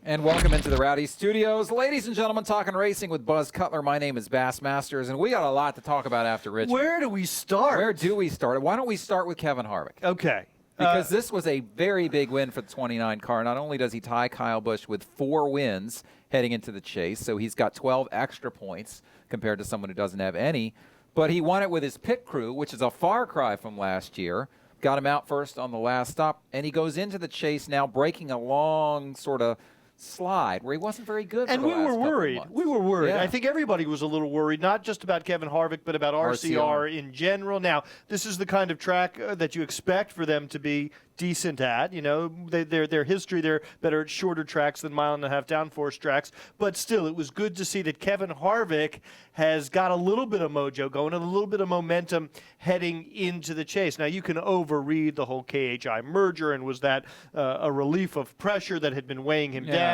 And welcome into the Rowdy Studios. Ladies and gentlemen, talking racing with Buzz Cutler. My name is Bass Masters, and we got a lot to talk about after Richmond. Where do we start? Where do we start? Why don't we start with Kevin Harvick? Okay. Because this was a very big win for the 29 car. Not only does he tie Kyle Busch with 4 wins heading into the chase, so he's got 12 extra points compared to someone who doesn't have any, but he won it with his pit crew, which is a far cry from last year. Got him out first on the last stop, and he goes into the chase now breaking a long sort of slide where he wasn't very good for and the we last were couple of worried. months. We were worried. Yeah. I think everybody was a little worried, not just about Kevin Harvick, but about RCR in general. Now, this is the kind of track that you expect for them to be decent at. You know, their history, they're better at shorter tracks than mile-and-a-half downforce tracks. But still, it was good to see that Kevin Harvick has got a little bit of mojo going and a little bit of momentum heading into the chase. Now, you can overread the whole KHI merger and was that a relief of pressure that had been weighing him down.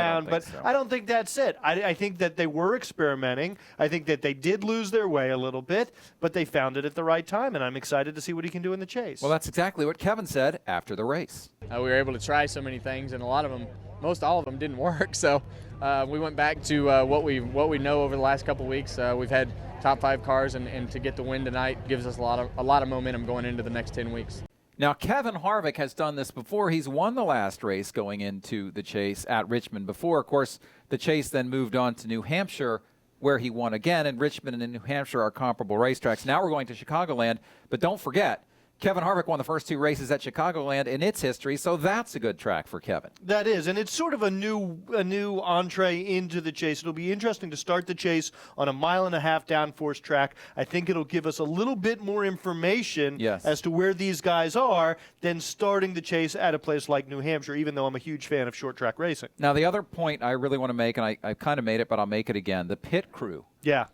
I don't think that's it. I think that they were experimenting. I think that they did lose their way a little bit, but they found it at the right time, and I'm excited to see what he can do in the chase. Well, that's exactly what Kevin said after the race. We were able to try so many things, and a lot of them, most all of them, didn't work. So we went back to what we know over the last couple of weeks. We've had top 5 cars, and to get the win tonight gives us a lot of momentum going into the next 10 weeks. Now, Kevin Harvick has done this before. He's won the last race going into the chase at Richmond before. Of course, the chase then moved on to New Hampshire, where he won again, and Richmond and New Hampshire are comparable racetracks. Now we're going to Chicagoland, but don't forget, Kevin Harvick won the first 2 races at Chicagoland in its history, so that's a good track for Kevin. That is, and it's sort of a new entree into the chase. It'll be interesting to start the chase on a mile-and-a-half downforce track. I think it'll give us a little bit more information as to where these guys are than starting the chase at a place like New Hampshire, even though I'm a huge fan of short track racing. Now, the other point I really want to make, and I kind of made it, but I'll make it again, the pit crew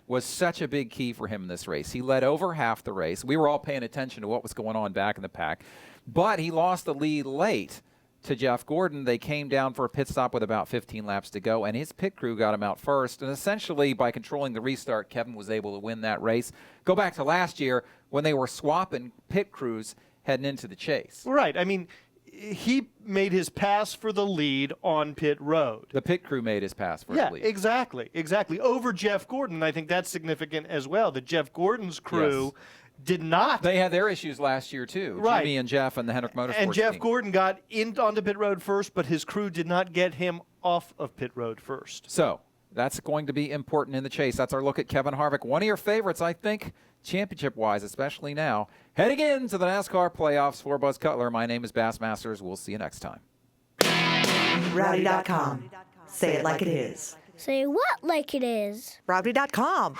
was such a big key for him in this race. He led over half the race. We were all paying attention to what was going on back in the pack, but he lost the lead late to Jeff Gordon. They came down for a pit stop with about 15 laps to go, and his pit crew got him out first, and essentially by controlling the restart, Kevin was able to win that race. Go back to last year when they were swapping pit crews heading into the chase. Right. I mean, he made his pass for the lead on pit road. The pit crew made his pass for the lead. Exactly. Over Jeff Gordon. I think that's significant as well, that Jeff Gordon's crew did not. They had their issues last year, too. Right. Jimmy and Jeff and the Hendrick Motorsports And Jeff team. Gordon got onto pit road first, but his crew did not get him off of pit road first. So that's going to be important in the chase. That's our look at Kevin Harvick. One of your favorites, I think, championship-wise, especially now. Heading into the NASCAR playoffs for Buzz Cutler, my name is Bass Masters. We'll see you next time. Rowdy.com. Say it like it is. Say what like it is? Rowdy.com.